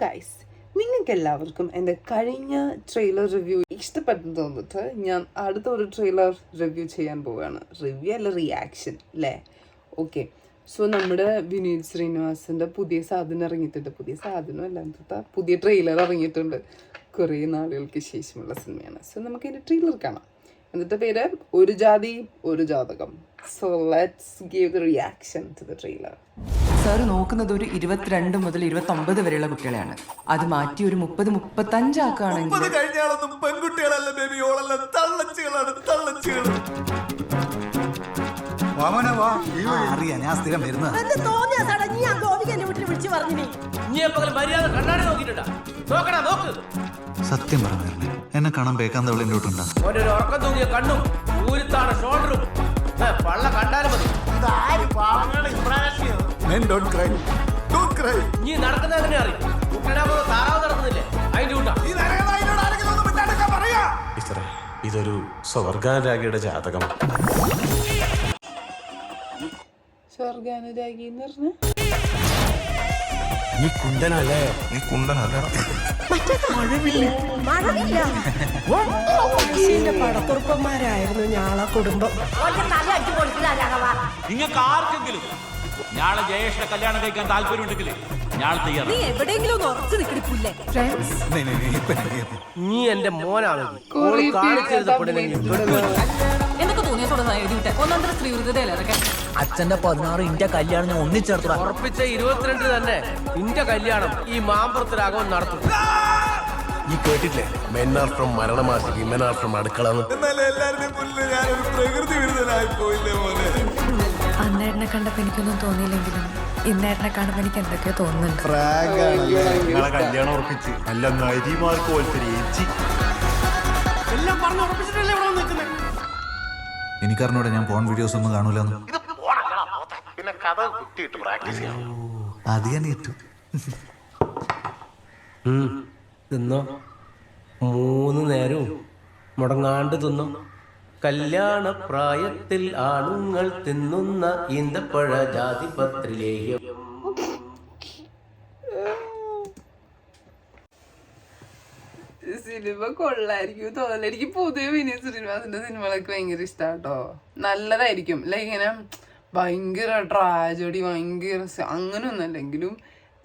Guys, നിങ്ങൾക്ക് എല്ലാവർക്കും എൻ്റെ കഴിഞ്ഞ ട്രെയിലർ റിവ്യൂ ഇഷ്ടപ്പെട്ടെന്ന് തോന്നിട്ട് ഞാൻ അടുത്തൊരു ട്രെയിലർ റിവ്യൂ ചെയ്യാൻ പോവുകയാണ്. റിവ്യൂ അല്ല, റിയാക്ഷൻ അല്ലേ? ഓക്കെ, സോ നമ്മുടെ വിനീത് ശ്രീനിവാസൻ്റെ പുതിയ സാധനം ഇറങ്ങിയിട്ടുണ്ട്. പുതിയ സാധനമല്ല, എന്താ പുതിയ ട്രെയിലർ ഇറങ്ങിയിട്ടുണ്ട്. കുറേ നാളുകൾക്ക് ശേഷമുള്ള സിനിമയാണ്. സോ നമുക്ക് അതിൻ്റെ ട്രെയിലർ കാണാം. എന്നിട്ട് പേര് ഒരു ജാതി ഒരു ജാതകം. So let's give the reaction to the trailer. Sir നോക്കുന്നത് ഒരു 22 മുതൽ 29 വരെയുള്ള കുട്ടികളെയാണ്. അത് മാറ്റി ഒരു 30-35 ആക്കുകയാണെങ്കിൽ പെൺകുട്ടികളല്ല ബേബി, ഓളല്ല തള്ളച്ചികളാണ്, തള്ളച്ചികൾ. അറിയാം, ഞാൻ സ്ഥിരം വരുന്നത്. സത്യം പറഞ്ഞു, എന്നെ കാണാൻ പേക്കാന്തവളിൻ്റെ വീട്ടുണ്ടോ? ഉറക്കം തൂങ്ങിയ കണ്ണും ഊരുത്താണ് ഷോൾഡറും പള്ള കണ്ടാലും മതി. നീ നടക്കുന്ന എങ്ങനെ അറിയും? താറാവ് നടക്കുന്നില്ലേ അതിന്റെ കൂട്ടാ. ഇതൊരു സ്വർഗാനുരാഗിയുടെ ജാതകമാണ്. സ്വർഗാനുരാഗി എന്ന് പറഞ്ഞ നീ കുണ്ടനല്ലേ? നീ കുണ്ടനല്ലേ? പടത്തുറുപ്പന്മാരായിരുന്നു ഞാളെ കുടുംബം. നിങ്ങൾക്ക് ആർക്കെങ്കിലും ഞാളെ ജയേഷിനെ കല്യാണം കഴിക്കാൻ താല്പര്യമുണ്ടെങ്കിൽ ഞാൻ തയ്യാറാണ്. നീ എവിടെയെങ്കിലും ഒന്ന് ഉറച്ചു നിൽക്കണില്ലേ? നീ എന്റെ മോനാണ്. എന്തൊക്കെ തോന്നിയതോടെ എഴുതിയിട്ട് ഒന്നാന്തര സ്ത്രീ ഹൃദയല്ലേ അതൊക്കെ. അച്ഛന്റെ 16 ഇന്ത്യ കല്യാണം ഞാൻ ഒന്നിച്ചേർത്ത ഉറപ്പിച്ച 22 തന്നെ ഇന്ത്യ കല്യാണം ഈ മാമ്പുറത്തിലാകും നടത്തും. ഈ കേട്ടില്ലേ, മെൻ ആർ ഫ്രം മരണമാസി, വിമൻ ആർ ഫ്രം അടുക്കള. പ്രകൃതി വിരുദ്ധനായി പോയില്ലേ മോനെ. അന്നേരനെ കണ്ടപ്പോ എനിക്കൊന്നും തോന്നിയില്ലെങ്കിലും ഇന്നേരനെ കാണുമ്പോ എനിക്ക് എന്തൊക്കെയോ തോന്നുന്നുണ്ട്. നിങ്ങളെ കല്യാണം ഉറപ്പിച്ച് നല്ല നരിമാർക്ക് പോലത്തെ ചേച്ചി എല്ലാം പറഞ്ഞു ഉറപ്പിച്ചിട്ടല്ലേ ഇവിടെ നിൽക്കുന്നത്. എനിക്കറിഞ്ഞൂടെ, ഞാൻ ഫോൺ വീഡിയോസ് ഒന്നും കാണൂലെന്ന്. പിന്നെ കഥ കുത്തിയിട്ട് പ്രാക്ടീസ് ചെയ്യണം. അത് ഞാൻ ഏറ്റു. തിന്നോ, 3 നേരവും മുടങ്ങാണ്ട് തിന്നോ. കല്യാണ പ്രായത്തിൽ ആണുങ്ങൾ തിന്നുന്ന ഈന്തപ്പഴ ജാതിപത്രിലേഹ്യം. സിനിമ കൊള്ളായിരിക്കും തോന്നല. എനിക്ക് പൊതുവെ വിനീത് ശ്രീനിവാസന്റെ സിനിമകളൊക്കെ ഭയങ്കര ഇഷ്ടാട്ടോ. നല്ലതായിരിക്കും. ലൈക്ക് ഇങ്ങനെ ഭയങ്കര ട്രാജഡി, ഭയങ്കര അങ്ങനെയൊന്നും അല്ലെങ്കിലും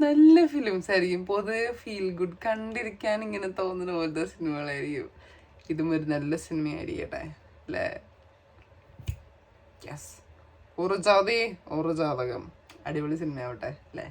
നല്ല ഫിലിംസ് ആയിരിക്കും. പൊതുവെ ഫീൽ ഗുഡ്, കണ്ടിരിക്കാൻ ഇങ്ങനെ തോന്നുന്ന പോലത്തെ സിനിമകളായിരിക്കും. ഇതും ഒരു നല്ല സിനിമയായിരിക്കട്ടെ അല്ലേ? യെസ്, ഒരു ജാതി ഒരു ജാതകം. അടിപൊളി സിനിമയാവട്ടെ അല്ലേ?